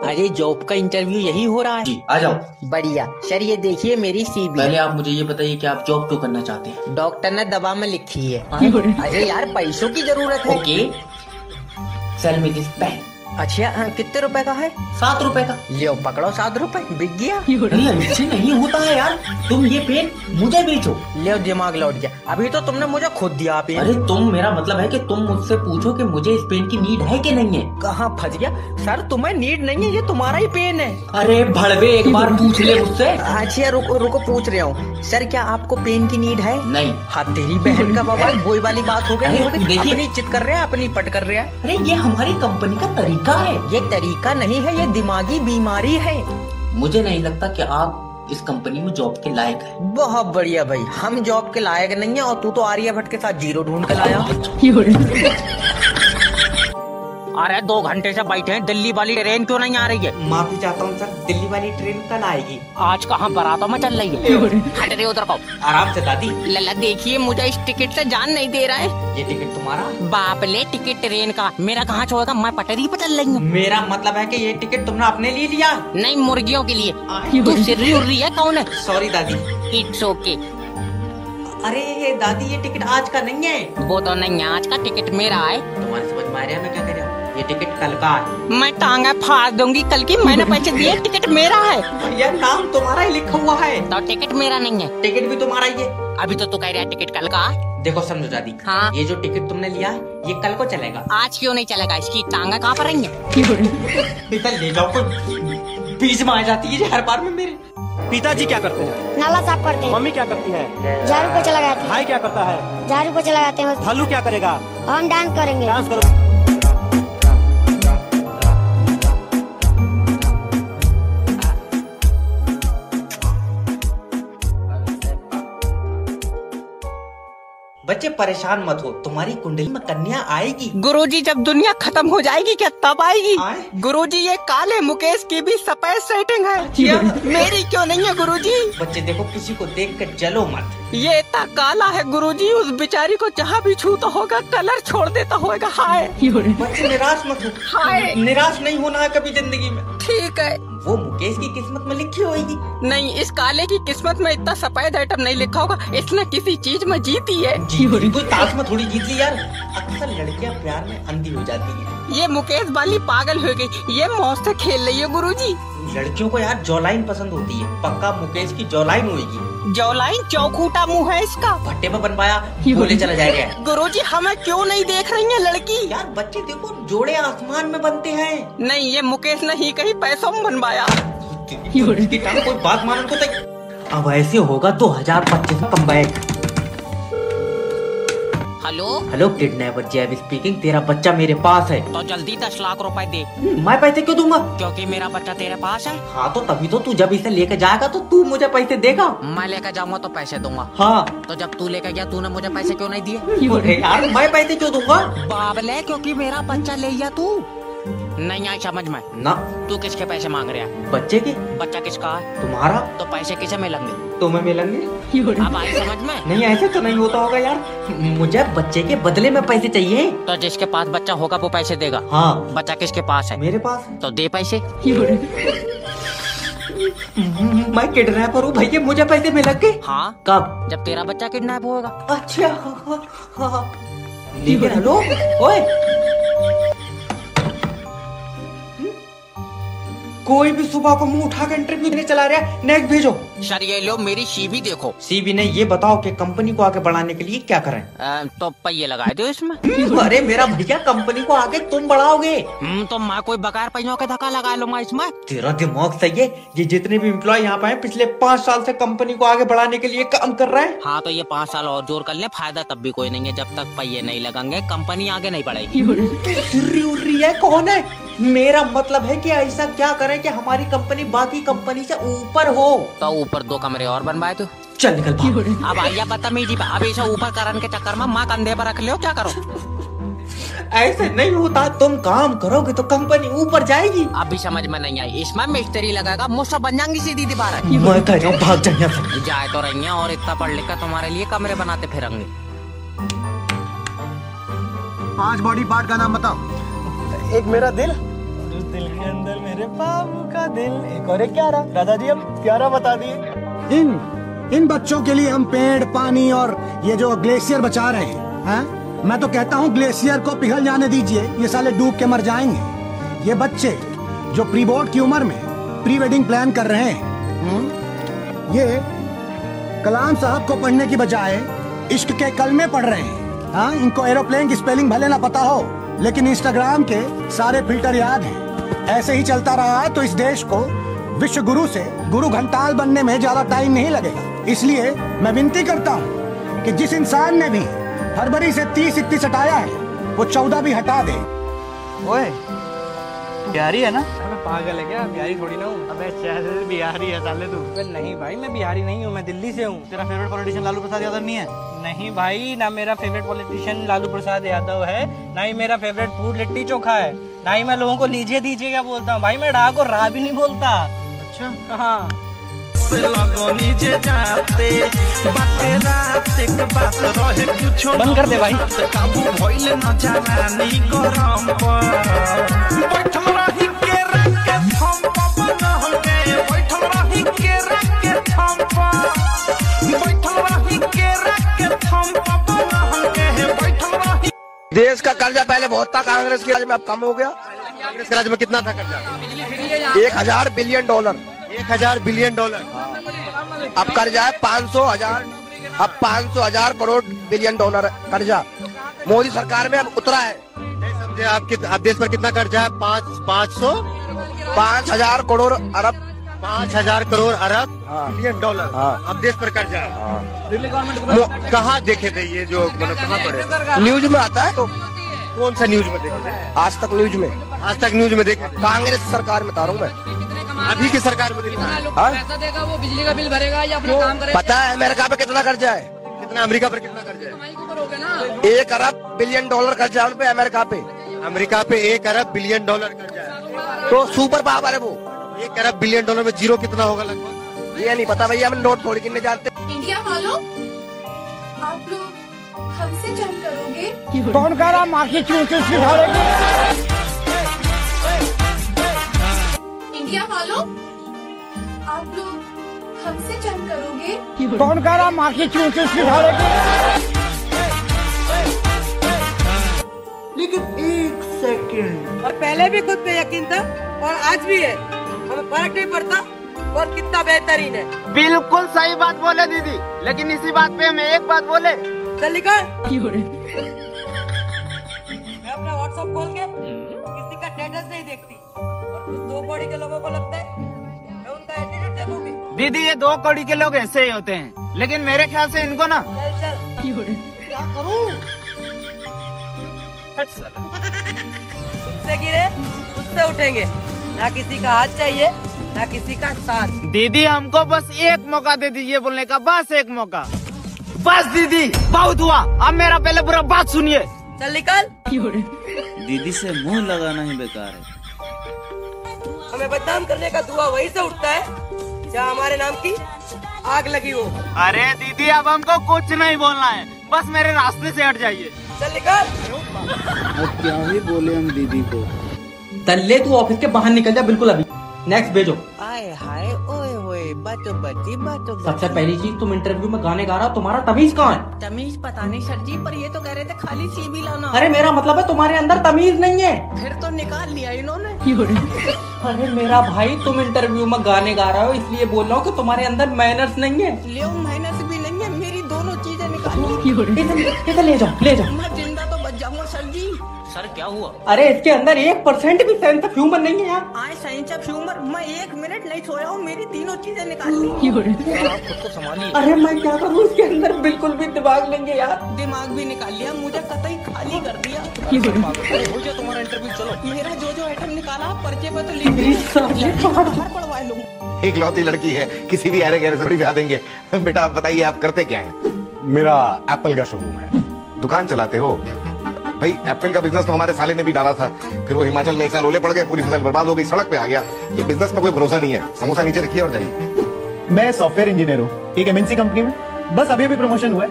अरे जॉब का इंटरव्यू यही हो रहा है जी, आ जाओ। बढ़िया सर, ये देखिए मेरी सीवी। पहले आप मुझे ये बताइए कि आप जॉब क्यों करना चाहते हैं? डॉक्टर ने दवा में लिखी है। अरे यार पैसों की जरूरत है। Okay, sell me this pen. अच्छा कितने रुपए का है? 7 रुपए का। लियो पकड़ो, 7 रुपए बिक गया। अरे ऐसे नहीं होता है यार, तुम ये पेन मुझे बेचो। लियो दिमाग लौट गया, अभी तो तुमने मुझे खुद दिया पेन। अरे तुम, मेरा मतलब है कि तुम मुझसे पूछो कि मुझे इस पेन की नीड है कि नहीं है। कहाँ फंस गया सर, तुम्हें नीड नहीं है, ये तुम्हारा ही पेन है। अरे भड़वे, एक बार पूछ ले मुझसे। अच्छा रुको रुको, पूछ रहा हूँ सर, क्या आपको पेन की नीड है? नहीं। हाँ तेरी बहन का बाबा, वही वाली बात हो गई। देखिए, अपनी चित कर रहे हैं, अपनी पट कर रहे हैं। अरे ये हमारी कंपनी का तरीका है। ये तरीका नहीं है, ये दिमागी बीमारी है। मुझे नहीं लगता कि आप इस कंपनी में जॉब के लायक है। बहुत बढ़िया भाई, हम जॉब के लायक नहीं है और तू तो आर्यभट्ट के साथ जीरो ढूंढ के लाया। अरे 2 घंटे से बैठे हैं, दिल्ली वाली ट्रेन क्यों नहीं आ रही है? माफी चाहता हूँ सर, दिल्ली वाली ट्रेन कल आएगी। आज कहाँ बारातों में चल रही है? हट रहे उधर को। आराम से दादी। लल्ला देखिए, मुझे इस टिकट से जान नहीं दे रहा है। ये टिकट तुम्हारा? बाप ले, टिकट ट्रेन का मेरा कहाँ छोड़ेगा, मैं पटरी पे चल रही हूँ। मेरा मतलब है कि ये टिकट तुमने अपने लिए लिया? नहीं, मुर्गियों के लिए। तू सिर्री उर्री है कौन है? सॉरी दादी। It's okay. अरे दादी, ये टिकट आज का नहीं है। वो तो नहीं है, आज का टिकट मेरा है। तुम्हारे समझ में आ रहा है मैं क्या कर रहा हूँ? ये टिकट कल का है। मैं टांगा फाड़ दूंगी कल की, मैंने पैसे दिए, टिकट मेरा है। यार नाम तुम्हारा ही लिखा हुआ है। तो टिकट मेरा नहीं है। टिकट भी तुम्हारा ही है। अभी तो तू कह रहा है टिकट कल का। देखो समझो दादी, हाँ? ये जो टिकट तुमने लिया है ये कल को चलेगा। आज क्यों नहीं चलेगा? इसकी टांगा कहाँ पर रही है? पिता ले जाओ, कोई बीच में आ जाती है हर बार में मेरे। पिताजी क्या करते हैं? नाला साफ करते हैं। मम्मी क्या करती है? झाड़ू पोछा लगाते हैं। भाई क्या करता है? झाड़ू पोछा लगाते हैं। भालू क्या करेगा? हम डांस करेंगे। डांस करो। बच्चे परेशान मत हो, तुम्हारी कुंडली में कन्या आएगी। गुरुजी जब दुनिया खत्म हो जाएगी क्या तब आएगी? आए? गुरुजी ये काले मुकेश की भी सफेद सेटिंग है। मेरी क्यों नहीं है गुरुजी? बच्चे देखो, किसी को देख कर जलो मत। ये इतना काला है गुरुजी, उस बेचारी को जहाँ भी छूता होगा कलर छोड़ देता होगा। हाय बच्चे निराश मत हो। हाय, निराश नहीं होना है कभी जिंदगी में। ठीक है। वो मुकेश की किस्मत में लिखी होगी। नहीं, इस काले की किस्मत में इतना सफेद आइटम नहीं लिखा होगा, इसने किसी चीज में जीती है। कोई ताश में थोड़ी जीत ली यार। अक्सर लड़कियां प्यार में अंधी हो जाती हैं। ये मुकेश वाली पागल हो गई, ये मौत से खेल रही है गुरुजी। लड़कियों को यार जॉलाइन पसंद होती है, पक्का मुकेश की जॉलाइन होगी। जॉलाइन चौकूटा मुंह है इसका, भट्टे पे बनवाया बोले चला जाएगा। गुरुजी हमें क्यों नहीं देख रही है लड़की? यार बच्चे देखो, जोड़े आसमान में बनते हैं। नहीं, ये मुकेश ने ही कहीं पैसों में बनवाया। कोई बात मानने को तो अब ऐसे होगा 2025 में कमबैक। हेलो हेलो किडनैपर जैब स्पीकिंग, तेरा बच्चा मेरे पास है। तो जल्दी 10 लाख रुपए दे। मैं पैसे क्यों दूंगा? क्योंकि मेरा बच्चा तेरे पास है। हाँ तो तभी तो तू जब इसे लेके जाएगा तो तू मुझे पैसे देगा। मैं लेकर जाऊंगा तो पैसे दूंगा। हाँ तो जब तू लेकर गया तूने मुझे पैसे क्यों नहीं दिए? अरे यार मैं पैसे क्यों दूंगा? बाबले, क्योंकि मेरा बच्चा ले गया तू। नहीं आई समझ में ना। तू किसके पैसे मांग रहा है? बच्चे के। बच्चा किसका है? तुम्हारा। तो पैसे किसे मिलेंगे? तुम्हें मिलेंगे। अब आई समझ में? नहीं ऐसे तो नहीं होता होगा यार, मुझे बच्चे के बदले में पैसे चाहिए। तो जिसके पास बच्चा होगा वो पैसे देगा। हाँ। बच्चा किसके पास है? मेरे पास। तो दे पैसे। मैं किडनैपर हूँ भैया, मुझे पैसे मिलेंगे। हाँ। कब? जब तेरा बच्चा किडनैप होगा। अच्छा हाँ। लेकिन हेलो ओए, कोई भी सुबह को मुंह उठा कर इंटरव्यू देने चला रहा है। नेक्स्ट भेजो। सर ये लो मेरी सीवी देखो। सीवी ने ये बताओ कि कंपनी को आगे बढ़ाने के लिए क्या करें? तो पहिए लगाए दो इसमें। अरे मेरा भैया, कंपनी को आगे तुम बढ़ाओगे। तो मैं कोई बगैर पहियों के धक्का लगा लूंगा इसमें। तेरा दिमाग सही है। ये जितने भी एम्प्लॉय यहाँ पे हैं पिछले 5 साल से कंपनी को आगे बढ़ाने के लिए काम कर रहे हैं। हाँ तो ये 5 साल और जोर कर ले, फायदा तब भी कोई नहीं है। जब तक पहिए नहीं लगेंगे कंपनी आगे नहीं बढ़ेगी। उर्री है कौन है? मेरा मतलब है कि ऐसा क्या करें कि हमारी कंपनी बाकी कंपनी से ऊपर हो। तो ऊपर 2 कमरे और बनवाए तो चल निकल भाग। अब आइया बदतमीजी, अब इसे ऊपर करने के चक्कर में माँ कंधे पर रख लो, क्या करो? ऐसे नहीं होता, तुम काम करोगे तो कंपनी ऊपर जाएगी। अभी समझ में नहीं आई, इसमें मिस्त्री लगाएगा, मुझसे बन जाएंगी सीधी दीवार। मैं कह रहा हूँ भाग जाए यहाँ से। जाए तो रही है और इतना पढ़ लिख कर तुम्हारे लिए कमरे बनाते फिरेंगे। 5 बॉडी पार्ट का नाम बताओ। एक मेरा दिल, दिल के अंदर मेरे बाबू का दिल। एक और एक ग्यारह। दादाजी अब 11 बता दिए। इन बच्चों के लिए हम पेड़, पानी और ये जो ग्लेशियर बचा रहे हैं, मैं तो कहता हूँ ग्लेशियर को पिघल जाने दीजिए, ये साले डूब के मर जाएंगे। ये बच्चे जो प्री बोर्ड की उम्र में प्री वेडिंग प्लान कर रहे हैं, ये कलाम साहब को पढ़ने की बजाय इश्क के कलमे पढ़ रहे हैं। हाँ, इनको एरोप्लेन की स्पेलिंग भले ना पता हो, लेकिन इंस्टाग्राम के सारे फिल्टर याद हैं। ऐसे ही चलता रहा तो इस देश को विश्व गुरु से गुरु घंटाल बनने में ज्यादा टाइम नहीं लगेगा। इसलिए मैं विनती करता हूँ कि जिस इंसान ने भी फरवरी से 30-31 हटाया है, वो 14 भी हटा दे। ओए, बिहारी है ना? मैं पागल है क्या? बिहारी थोड़ी ना हूँ। अबे शहर बिहारी है साले तू। अबे नहीं भाई, मैं बिहारी नहीं हूँ, मैं दिल्ली से हूँ। तेरा फेवरेट पॉलिटिशियन लालू प्रसाद यादव नहीं है? नहीं भाई, ना मेरा फेवरेट पॉलिटिशियन लालू प्रसाद यादव है, ना ही मेरा फेवरेट फूड लिट्टी चोखा है, ना ही मैं लोगों को लीजिए दीजिए क्या बोलता हूँ। भाई मैं डा को रा भी नहीं बोलता। अच्छा, हाँ। बंद कर दे भाई। देश का कर्जा पहले बहुत था, कांग्रेस के राज में अब कम हो गया। कांग्रेस के राज में कितना था कर्जा? 1000 बिलियन डॉलर। 1000 billion dollar. अब कर्जा है 500,000, अब 500,000 करोड़ बिलियन डॉलर कर्जा मोदी सरकार में अब उतरा है। समझे आप देश पर कितना कर्जा है? 5,000 करोड़ अरब। 5,000 करोड़ अरब बिलियन डॉलर। अब देश पर कर्जा है। दिल्ली गवर्नमेंट कहाँ देखे थे ये जो, मतलब कहाँ पढ़े? न्यूज में आता है। तो कौन सा न्यूज में देखे थे? आज तक न्यूज में। आज तक न्यूज में देखे? कांग्रेस सरकार में तारूं मैं। अभी की सरकार में पैसा देगा वो बिजली का बिल भरेगा या अपना काम करेगा? पता है अमेरिका पे कितना कर्जा है? कितना? अमेरिका पर कितना कर्जा है? 1 अरब बिलियन डॉलर कर्जा है अमेरिका पे। अमेरिका पे 1 अरब बिलियन डॉलर कर्जा है। तो सुपर पावर है वो। 1 अरब बिलियन डॉलर में जीरो कितना होगा लगभग? ये नहीं पता भैया, हम नोट थोड़ी गिनने जानते। इंडिया वालों, आप लोग हमसे जंग करोगे? कौन कह रहा माखी चूंचे सिखाएगी? इंडिया वालों, आप लोग हमसे जंग करोगे? कौन कह रहा माखी चूंचे सिखाएगी? लेकिन एक सेकंड, और पहले भी खुद पे यकीन था और आज भी है, हमें फर्क नहीं पड़ता और कितना बेहतरीन है। बिल्कुल सही बात बोले दीदी, लेकिन इसी बात पे हमें एक बात बोले। चल निकल। मैं अपना व्हाट्सएप खोल के किसी का स्टेटस नहीं देखती, और कुछ 2 कौड़ी के लोगों को लगता है मैं उनका एटीट्यूड देखूंगी। दीदी ये 2 कौड़ी के लोग ऐसे ही होते हैं, लेकिन मेरे ख्याल से इनको ना क्या करूं? उससे गिरे उससे उठेंगे, ना किसी का हाथ चाहिए ना किसी का साथ। दीदी हमको बस एक मौका दे दीजिए बोलने का, बस एक मौका। बस दीदी बहुत हुआ, अब मेरा पहले पूरा बात सुनिए। चल निकल। दीदी से मुंह लगाना ही बेकार है। हमें बदनाम करने का धुआं वहीं से उठता है जहाँ हमारे नाम की आग लगी हो। अरे दीदी अब हमको कुछ नहीं बोलना है, बस मेरे रास्ते से हट जाइए। चल निकल। अब क्या ही बोले हम दीदी को। तल्ले तू ऑफिस के बाहर निकल जा बिल्कुल अभी। नेक्स्ट भेजो। आए हाय ओए होए बातो बची बातो। सबसे पहली चीज, तुम इंटरव्यू में गाने गा रहा हो, तुम्हारा तमीज कहाँ है? तमीज पता नहीं सर जी, पर ये तो कह रहे थे खाली सीबी लाना। अरे मेरा मतलब है तुम्हारे अंदर तमीज नहीं है। फिर तो निकाल लिया इन्होंने। अरे मेरा भाई, तुम इंटरव्यू में गाने गा रहे हो इसलिए बोल रहा हूँ कि तुम्हारे अंदर मैनर्स नहीं है। ले मैनर्स भी नहीं है, मेरी दोनों चीजें निकाल। इधर ले जाओ ले जाओ। मैं जिंदा तो बच जाऊंगा सर जी। सर क्या हुआ? अरे इसके अंदर 1% भी सेंस ऑफ ह्यूमर नहीं है यार। आए साइंस ऑफ ह्यूमर, मैं 1 मिनट नहीं सोया हूँ, मेरी तीनों चीजें निकाल ली। खुद को संभालिए। अरे मैं क्या करूँ, इसके अंदर बिल्कुल भी दिमाग नहीं है यार। दिमाग भी निकाल लिया, मुझे कतई खाली कर दिया। हो जाए तुम्हारा इंटरव्यू, चलो। मेरा जो आइटम निकाला पर्चे पर तो लिख पढ़वा लूँ। एक लौती लड़की है, किसी भी अरे गहरे से ब्याह देंगे। बेटा आप बताइए आप करते क्या है? मेरा एप्पल का शोरूम है। दुकान चलाते हो? भाई एप्पल का बिजनेस तो हमारे साले ने भी डाला था, फिर वो हिमाचल में 1 साल ओले पड़ गए, पूरी फसल बर्बाद हो गई, सड़क पे आ गया। ये बिजनेस में कोई भरोसा नहीं है। समोसा नीचे रखिए और जाइए। मैं सॉफ्टवेयर इंजीनियर हूँ एक MNC कंपनी में, बस अभी प्रमोशन हुआ है।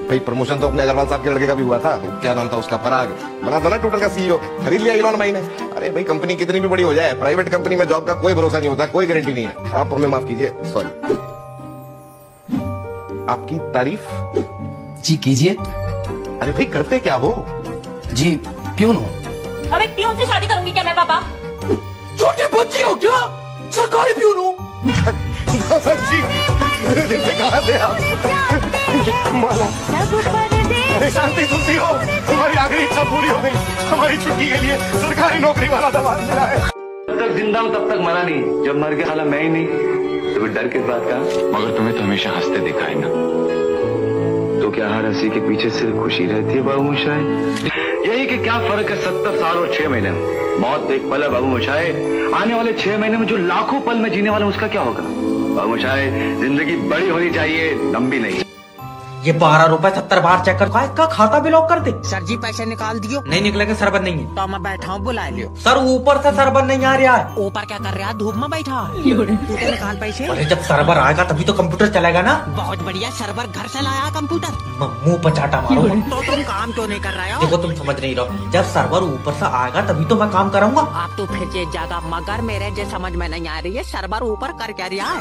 भाई प्रमोशन तो अपने अग्रवाल साहब के लड़के का भी हुआ था, क्या नाम था उसका, पराग, बना था ना ट्विटर का सीईओ, खरीद लिया इलॉन मस्क ने। अरे भाई कंपनी कितनी भी बड़ी हो जाए, प्राइवेट कंपनी में जॉब का कोई भरोसा नहीं होता, कोई गारंटी नहीं है। आप हमें माफ कीजिए, सॉरी। आपकी तारीफ जी कीजिए। अरे भाई करते क्या हो? जी प्यून हो। अब एक प्यून से शादी करूंगी क्या मैं पापा? छोटे बच्चे हो क्या? सरकारी प्यून हो? कहाँ से आप? माला, अरे शांति सुनती हो? हमारी आखिरी इच्छा पूरी हो गई, हमारी छुट्टी के लिए सरकारी नौकरी वाला दबाव मिला है। जब तक जिंदा हूँ तब तक मरा नहीं, जब मर गया हालांकि मैं ही नहीं, तो फिर डर किस बात का? मगर तुम्हें तो हमेशा हंसते देखा है ना, तो क्या हर हंसी के पीछे सिर्फ खुशी रहती है बाबू मोशाय? यही कि क्या फर्क है 70 साल और 6 महीने में? मौत एक पल है बाबू मोशाय, आने वाले 6 महीने में जो लाखों पल में जीने वाला उसका क्या होगा? बाबू मोशाय, जिंदगी बड़ी होनी चाहिए, लंबी नहीं। ये 12 रुपए 70 बार चेक कर, इसका खाता भी लॉक कर दे। सर जी पैसे निकाल दियो। नहीं निकलेगा, सर्वर नहीं है। तो मैं बैठा हूँ, बुला लियो। सर ऊपर से सर्वर नहीं आ रहा है। ऊपर क्या कर रहा है? धूप में बैठा। तू तो निकाल पैसे। अरे जब सर्वर आएगा तभी तो कंप्यूटर चलेगा ना। बहुत बढ़िया, सर्वर घर से लाया कंप्यूटर। मुंह पर चाटा मारो। तो तुम काम क्यों नहीं कर रहे हो? देखो तुम समझ नहीं रहो, जब सर्वर ऊपर से आएगा तभी तो मैं काम करूंगा। आप तो फिर ये ज्यादा, मगर मेरे जो समझ में नहीं आ रही है, सर्वर ऊपर कर क्या रहा है?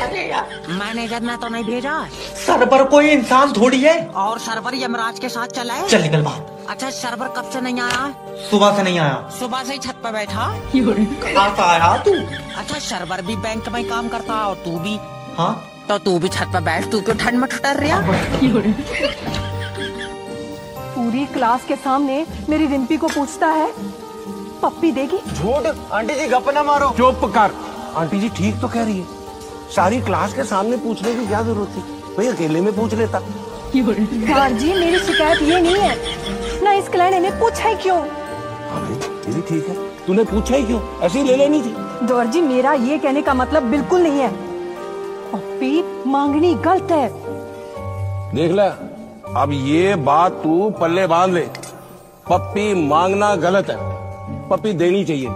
अरे यार मैनेजर ने तो नहीं भेजा। सर्वर कोई इंसान थोड़ी है। और सर्वर यमराज के साथ चला है। चल निकल बाहर। अच्छा सर्वर कब से नहीं आया? सुबह से नहीं आया। सुबह से ही छत पर बैठा। कहाँ से आया तू? अच्छा सर्वर भी बैंक में काम करता और तू भी? हाँ तो तू भी छत पर बैठ, तू क्यों ठंड में ठुटर रहा? पूरी क्लास के सामने मेरी रिम्पी को पूछता है पप्पी देगी? झूठ। आंटी जी गप ना मारो। चुप कर। आंटी जी ठीक तो कह रही है, सारी क्लास के सामने पूछने की क्या जरूरत थी, भाई अकेले में पूछ लेता। सर जी मेरी शिकायत ये नहीं है ना, इस क्लाइंट ने पूछा ही क्यों? ये भी ठीक है, तूने पूछा ही क्यों, ऐसे ही ले लेनी थी। दौर जी मेरा ये कहने का मतलब बिल्कुल नहीं है, पप्पी मांगनी गलत है। देख ले, अब ये बात तू पल्ले बांध ले, पप्पी मांगना गलत है, पप्पी देनी चाहिए।